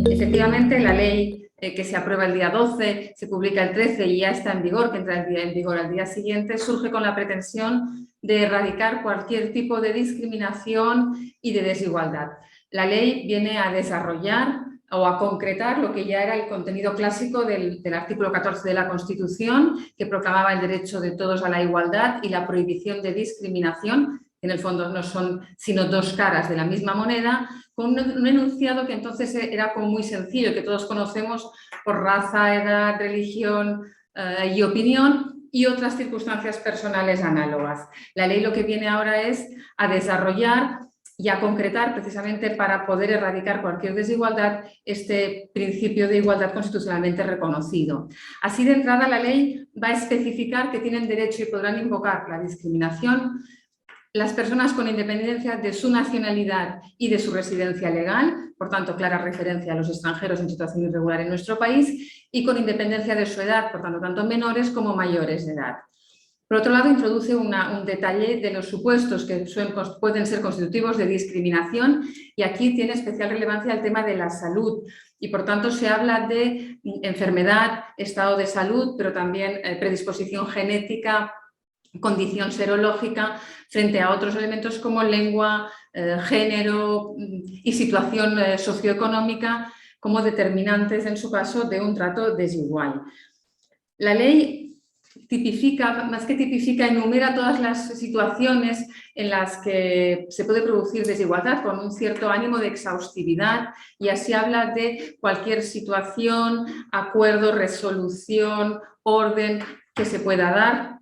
Efectivamente, la ley que se aprueba el día 12, se publica el 13 y ya está en vigor, que entra en vigor al día siguiente, surge con la pretensión de erradicar cualquier tipo de discriminación y de desigualdad. La ley viene a desarrollar o a concretar lo que ya era el contenido clásico del artículo 14 de la Constitución, que proclamaba el derecho de todos a la igualdad y la prohibición de discriminación, que en el fondo no son sino dos caras de la misma moneda, con un enunciado que entonces era como muy sencillo, que todos conocemos por raza, edad, religión y opinión, y otras circunstancias personales análogas. La ley lo que viene ahora es a desarrollar y a concretar, precisamente para poder erradicar cualquier desigualdad, este principio de igualdad constitucionalmente reconocido. Así, de entrada, la ley va a especificar que tienen derecho y podrán invocar la discriminación las personas con independencia de su nacionalidad y de su residencia legal, por tanto, clara referencia a los extranjeros en situación irregular en nuestro país, y con independencia de su edad, por tanto, tanto menores como mayores de edad. Por otro lado, introduce un detalle de los supuestos que pueden ser constitutivos de discriminación, y aquí tiene especial relevancia el tema de la salud, y por tanto se habla de enfermedad, estado de salud, pero también predisposición genética, condición serológica, frente a otros elementos como lengua, género y situación socioeconómica como determinantes, en su caso, de un trato desigual. La ley tipifica, más que tipifica, enumera todas las situaciones en las que se puede producir desigualdad con un cierto ánimo de exhaustividad, y así habla de cualquier situación, acuerdo, resolución, orden que se pueda dar.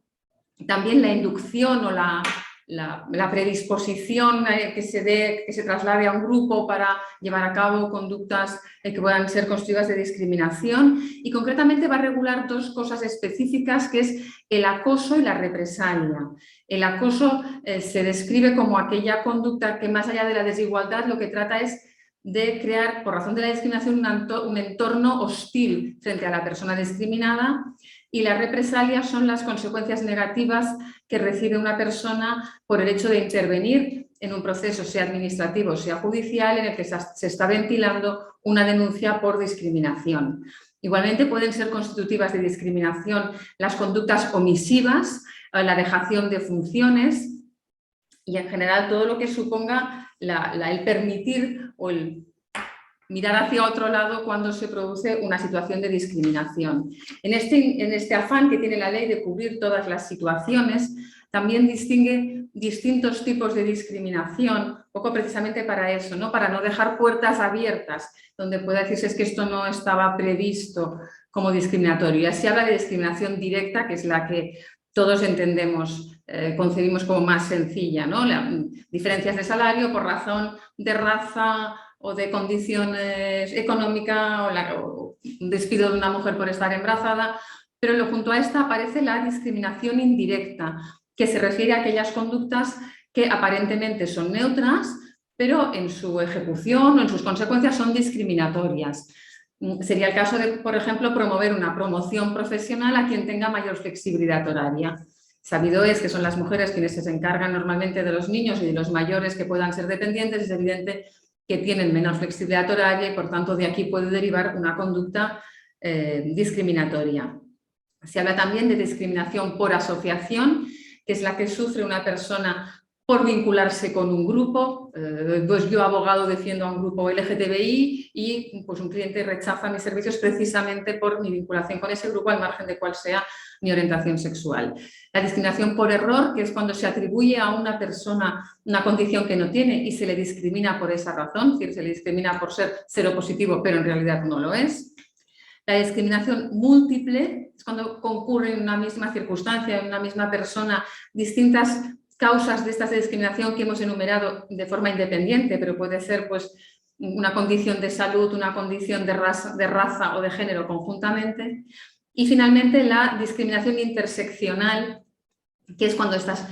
También la inducción o la predisposición que se traslade a un grupo para llevar a cabo conductas que puedan ser constitutivas de discriminación, y concretamente va a regular dos cosas específicas, que es el acoso y la represalia. El acoso se describe como aquella conducta que, más allá de la desigualdad, lo que trata es de crear, por razón de la discriminación, un entorno hostil frente a la persona discriminada, y las represalias son las consecuencias negativas que recibe una persona por el hecho de intervenir en un proceso, sea administrativo, sea judicial, en el que se está ventilando una denuncia por discriminación. Igualmente pueden ser constitutivas de discriminación las conductas omisivas, la dejación de funciones y, en general, todo lo que suponga el permitir o el mirar hacia otro lado cuando se produce una situación de discriminación. En este afán que tiene la ley de cubrir todas las situaciones, también distingue distintos tipos de discriminación, poco precisamente para eso, ¿no? Para no dejar puertas abiertas donde pueda decirse es que esto no estaba previsto como discriminatorio. Y así habla de discriminación directa, que es la que todos entendemos, concebimos como más sencilla, ¿no? Diferencias de salario por razón de raza o de condiciones económicas, o un despido de una mujer por estar embarazada, pero junto a esta aparece la discriminación indirecta, que se refiere a aquellas conductas que aparentemente son neutras, pero en su ejecución o en sus consecuencias son discriminatorias. Sería el caso de, por ejemplo, promover una promoción profesional a quien tenga mayor flexibilidad horaria. Sabido es que son las mujeres quienes se encargan normalmente de los niños y de los mayores que puedan ser dependientes. Es evidente que tienen menor flexibilidad horaria y, por tanto, de aquí puede derivar una conducta discriminatoria. Se habla también de discriminación por asociación, que es la que sufre una persona por vincularse con un grupo. Pues yo, abogado, defiendo a un grupo LGTBI y pues un cliente rechaza mis servicios precisamente por mi vinculación con ese grupo, al margen de cuál sea mi orientación sexual. La discriminación por error, que es cuando se atribuye a una persona una condición que no tiene y se le discrimina por esa razón, es decir, se le discrimina por ser seropositivo, pero en realidad no lo es. La discriminación múltiple es cuando concurren en una misma circunstancia, en una misma persona, distintas causas de esta discriminación que hemos enumerado de forma independiente, pero puede ser pues una condición de salud, una condición de raza o de género conjuntamente. Y finalmente la discriminación interseccional, que es cuando estas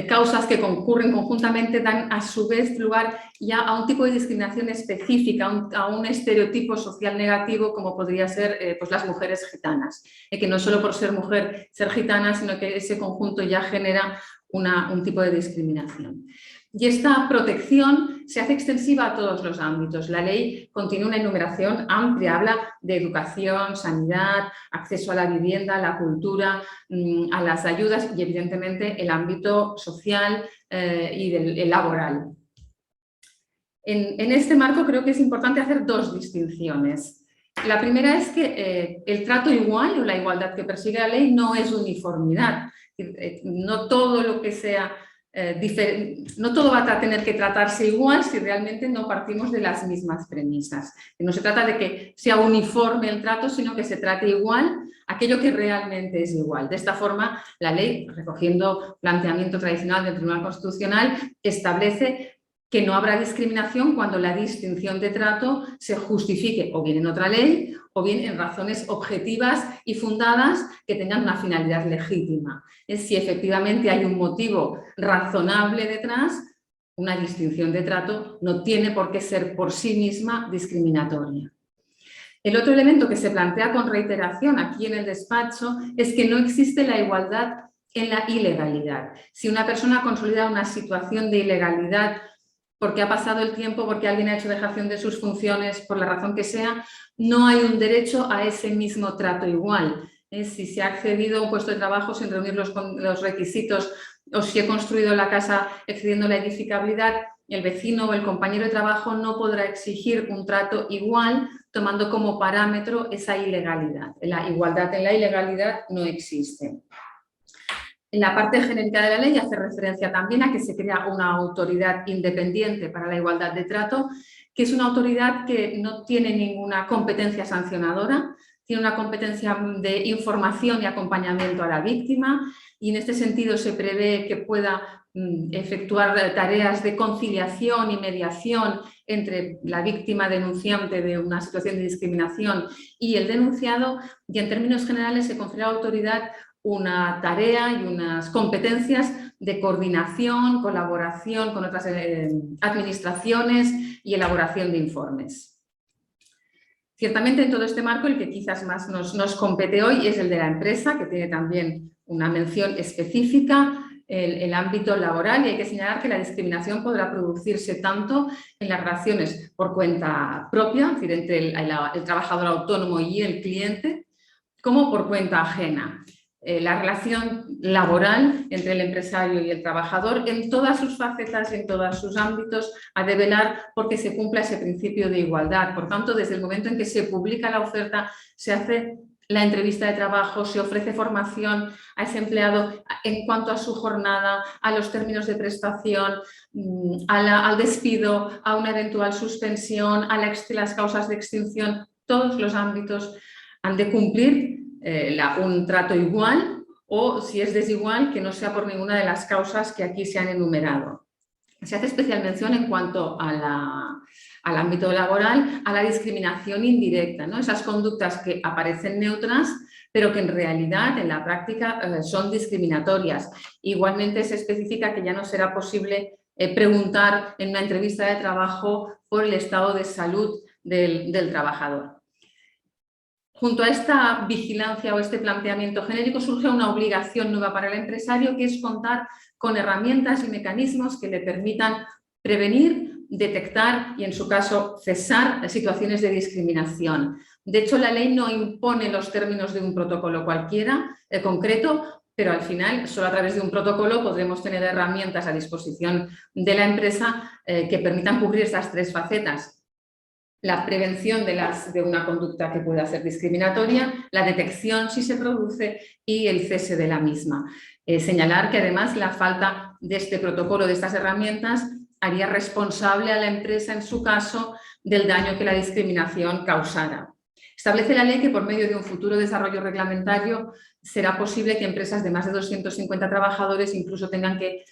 causas que concurren conjuntamente dan a su vez lugar ya a un tipo de discriminación específica, a un estereotipo social negativo, como podría ser pues las mujeres gitanas, que no solo por ser mujer, ser gitana, sino que ese conjunto ya genera un tipo de discriminación. Y esta protección se hace extensiva a todos los ámbitos. La ley contiene una enumeración amplia, habla de educación, sanidad, acceso a la vivienda, a la cultura, a las ayudas y evidentemente el ámbito social y el laboral. En este marco creo que es importante hacer dos distinciones. La primera es que el trato igual o la igualdad que persigue la ley no es uniformidad. No todo lo que sea no todo va a tener que tratarse igual si realmente no partimos de las mismas premisas. No se trata de que sea uniforme el trato, sino que se trate igual aquello que realmente es igual. De esta forma, la ley, recogiendo planteamiento tradicional del Tribunal Constitucional, establece que no habrá discriminación cuando la distinción de trato se justifique o bien en otra ley o bien en razones objetivas y fundadas que tengan una finalidad legítima. Es si efectivamente hay un motivo razonable detrás, una distinción de trato no tiene por qué ser por sí misma discriminatoria. El otro elemento que se plantea con reiteración aquí en el despacho es que no existe la igualdad en la ilegalidad. Si una persona consolida una situación de ilegalidad porque ha pasado el tiempo, porque alguien ha hecho dejación de sus funciones, por la razón que sea, no hay un derecho a ese mismo trato igual. Si se ha accedido a un puesto de trabajo sin reunir los requisitos o si he construido la casa excediendo la edificabilidad, el vecino o el compañero de trabajo no podrá exigir un trato igual tomando como parámetro esa ilegalidad. La igualdad en la ilegalidad no existe. En la parte genérica de la ley hace referencia también a que se crea una autoridad independiente para la igualdad de trato, que es una autoridad que no tiene ninguna competencia sancionadora, tiene una competencia de información y acompañamiento a la víctima y en este sentido se prevé que pueda efectuar tareas de conciliación y mediación entre la víctima denunciante de una situación de discriminación y el denunciado y en términos generales se confiere a la autoridad una tarea y unas competencias de coordinación, colaboración con otras administraciones y elaboración de informes. Ciertamente en todo este marco el que quizás más nos compete hoy es el de la empresa, que tiene también una mención específica, el ámbito laboral, y hay que señalar que la discriminación podrá producirse tanto en las relaciones por cuenta propia, es decir, entre el trabajador autónomo y el cliente, como por cuenta ajena. La relación laboral entre el empresario y el trabajador en todas sus facetas, en todos sus ámbitos, ha de velar porque se cumpla ese principio de igualdad. Por tanto, desde el momento en que se publica la oferta, se hace la entrevista de trabajo, se ofrece formación a ese empleado en cuanto a su jornada, a los términos de prestación, al despido, a una eventual suspensión, a las causas de extinción. Todos los ámbitos han de cumplir un trato igual o, si es desigual, que no sea por ninguna de las causas que aquí se han enumerado. Se hace especial mención en cuanto al ámbito laboral a la discriminación indirecta, ¿no? Esas conductas que aparecen neutras pero que en realidad en la práctica son discriminatorias. Igualmente se especifica que ya no será posible preguntar en una entrevista de trabajo por el estado de salud del trabajador. Junto a esta vigilancia o este planteamiento genérico surge una obligación nueva para el empresario, que es contar con herramientas y mecanismos que le permitan prevenir, detectar y, en su caso, cesar situaciones de discriminación. De hecho, la ley no impone los términos de un protocolo cualquiera, concreto, pero al final, solo a través de un protocolo podremos tener herramientas a disposición de la empresa que permitan cubrir esas tres facetas. La prevención de una conducta que pueda ser discriminatoria, la detección si se produce y el cese de la misma. Señalar que además la falta de este protocolo, de estas herramientas, haría responsable a la empresa en su caso del daño que la discriminación causara. Establece la ley que por medio de un futuro desarrollo reglamentario será posible que empresas de más de 250 trabajadores incluso tengan que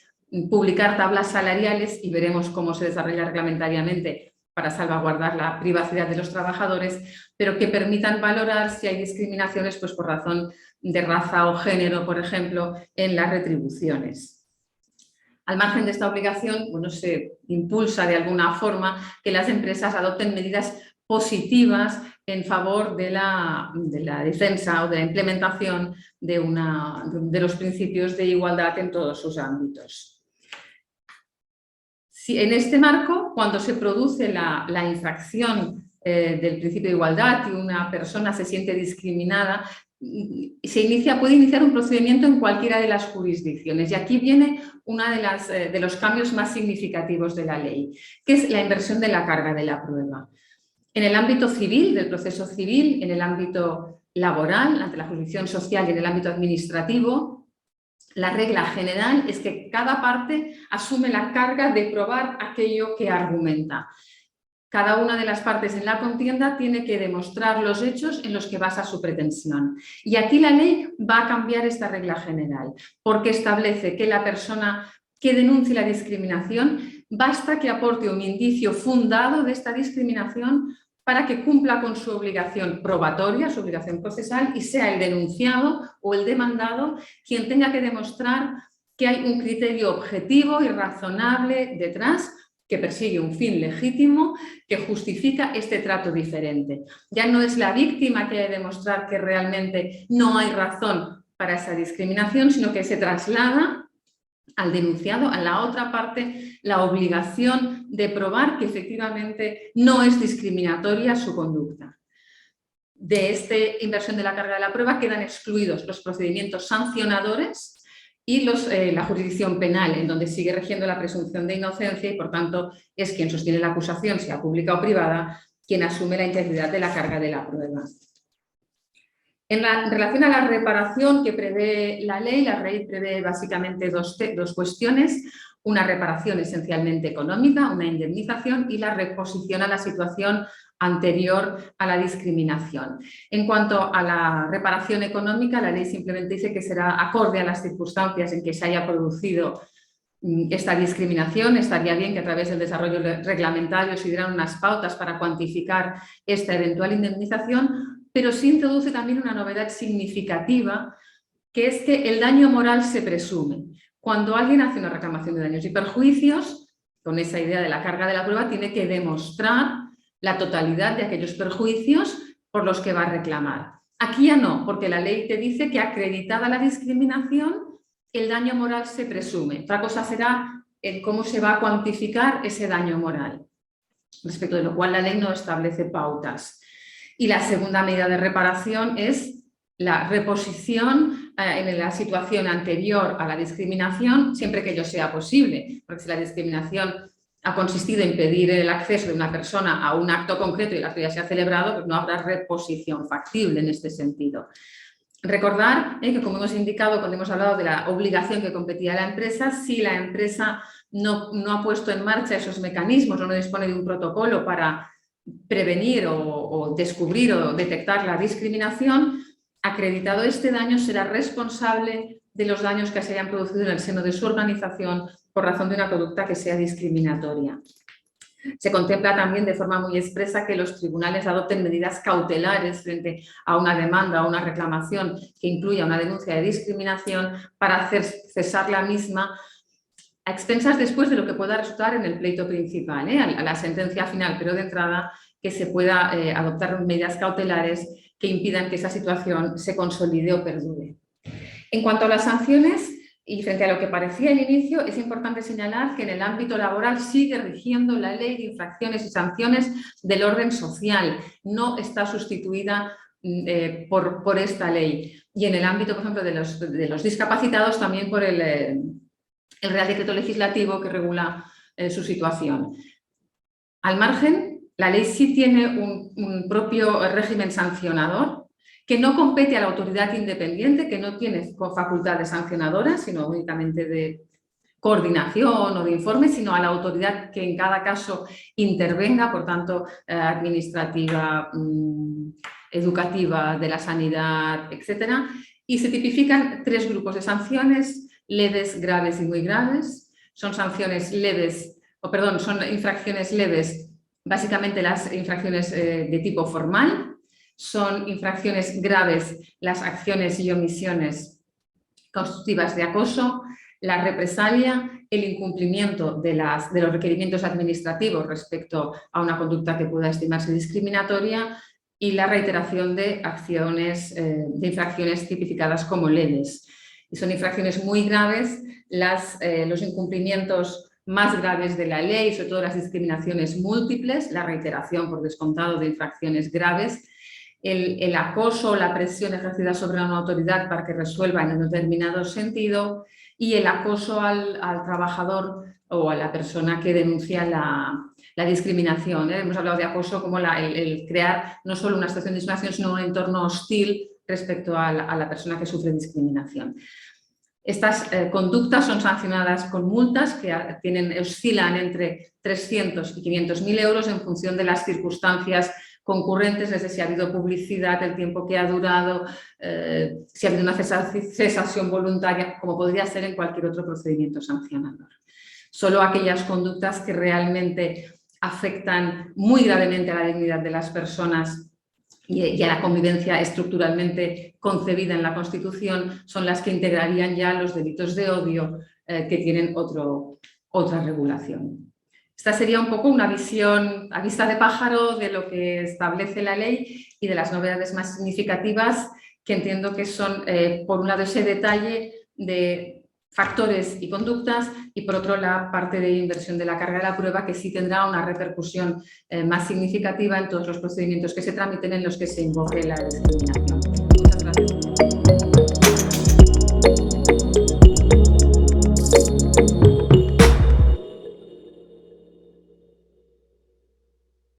publicar tablas salariales y veremos cómo se desarrolla reglamentariamente para salvaguardar la privacidad de los trabajadores, pero que permitan valorar si hay discriminaciones pues, por razón de raza o género, por ejemplo, en las retribuciones. Al margen de esta obligación, bueno, se impulsa de alguna forma que las empresas adopten medidas positivas en favor de la defensa o de la implementación de los principios de igualdad en todos sus ámbitos. en este marco, cuando se produce la infracción del principio de igualdad y una persona se siente discriminada, puede iniciar un procedimiento en cualquiera de las jurisdicciones. Y aquí viene uno de los cambios más significativos de la ley, que es la inversión de la carga de la prueba. En el ámbito civil, del proceso civil, en el ámbito laboral, ante la jurisdicción social y en el ámbito administrativo, la regla general es que cada parte asume la carga de probar aquello que argumenta. Cada una de las partes en la contienda tiene que demostrar los hechos en los que basa su pretensión. Y aquí la ley va a cambiar esta regla general, porque establece que la persona que denuncie la discriminación basta que aporte un indicio fundado de esta discriminación para que cumpla con su obligación probatoria, su obligación procesal, y sea el denunciado o el demandado quien tenga que demostrar que hay un criterio objetivo y razonable detrás que persigue un fin legítimo que justifica este trato diferente. Ya no es la víctima que hay que demostrar que realmente no hay razón para esa discriminación, sino que se traslada al denunciado, a la otra parte, la obligación de probar que efectivamente no es discriminatoria su conducta. De esta inversión de la carga de la prueba quedan excluidos los procedimientos sancionadores y la jurisdicción penal, en donde sigue rigiendo la presunción de inocencia y, por tanto, es quien sostiene la acusación, sea pública o privada, quien asume la integridad de la carga de la prueba. En relación a la reparación que prevé la ley prevé básicamente dos cuestiones: una reparación esencialmente económica, una indemnización, y la reposición a la situación anterior a la discriminación. En cuanto a la reparación económica, la ley simplemente dice que será acorde a las circunstancias en que se haya producido esta discriminación. Estaría bien que a través del desarrollo reglamentario se dieran unas pautas para cuantificar esta eventual indemnización, pero sí introduce también una novedad significativa, que es que el daño moral se presume. Cuando alguien hace una reclamación de daños y perjuicios, con esa idea de la carga de la prueba, tiene que demostrar la totalidad de aquellos perjuicios por los que va a reclamar. Aquí ya no, porque la ley te dice que acreditada la discriminación, el daño moral se presume. Otra cosa será cómo se va a cuantificar ese daño moral, respecto de lo cual la ley no establece pautas. Y la segunda medida de reparación es la reposición en la situación anterior a la discriminación, siempre que ello sea posible, porque si la discriminación ha consistido en impedir el acceso de una persona a un acto concreto y el acto ya se ha celebrado, pues no habrá reposición factible en este sentido. Recordar que, como hemos indicado cuando hemos hablado de la obligación que competía a la empresa, si la empresa no ha puesto en marcha esos mecanismos o no dispone de un protocolo para prevenir o descubrir o detectar la discriminación, acreditado este daño, será responsable de los daños que se hayan producido en el seno de su organización por razón de una conducta que sea discriminatoria. Se contempla también de forma muy expresa que los tribunales adopten medidas cautelares frente a una demanda o una reclamación que incluya una denuncia de discriminación para hacer cesar la misma a expensas después de lo que pueda resultar en el pleito principal, a la sentencia final, pero de entrada que se pueda adoptar medidas cautelares que impidan que esa situación se consolide o perdure. En cuanto a las sanciones, y frente a lo que parecía al inicio, es importante señalar que en el ámbito laboral sigue rigiendo la ley de infracciones y sanciones del orden social, no está sustituida por esta ley. Y en el ámbito, por ejemplo, de los discapacitados, también por el Real Decreto Legislativo que regula su situación. Al margen, la ley sí tiene un propio régimen sancionador que no compete a la autoridad independiente, que no tiene facultades sancionadoras, sino únicamente de coordinación o de informe, sino a la autoridad que en cada caso intervenga, por tanto, administrativa, educativa, de la sanidad, etc. Y se tipifican tres grupos de sanciones: leves, graves y muy graves. Son sanciones leves, son infracciones leves, básicamente las infracciones de tipo formal. Son infracciones graves las acciones y omisiones constitutivas de acoso, la represalia, el incumplimiento de los requerimientos administrativos respecto a una conducta que pueda estimarse discriminatoria, y la reiteración de acciones, de infracciones tipificadas como leves. Y son infracciones muy graves los incumplimientos más graves de la ley, sobre todo las discriminaciones múltiples, la reiteración por descontado de infracciones graves, el acoso o la presión ejercida sobre una autoridad para que resuelva en un determinado sentido y el acoso al trabajador o a la persona que denuncia la discriminación. Hemos hablado de acoso como el crear no solo una situación de discriminación, sino un entorno hostil respecto a la persona que sufre discriminación. Estas conductas son sancionadas con multas que oscilan entre 300 y 500.000 euros en función de las circunstancias concurrentes, desde si ha habido publicidad, el tiempo que ha durado, si ha habido una cesación voluntaria, como podría ser en cualquier otro procedimiento sancionador. Solo aquellas conductas que realmente afectan muy gravemente a la dignidad de las personas y a la convivencia estructuralmente concebida en la Constitución son las que integrarían ya los delitos de odio que tienen otra regulación. Esta sería un poco una visión a vista de pájaro de lo que establece la ley y de las novedades más significativas que entiendo que son, por un lado, ese detalle de factores y conductas y, por otro, la parte de inversión de la carga de la prueba que sí tendrá una repercusión más significativa en todos los procedimientos que se tramiten en los que se invoque la discriminación. Muchas gracias.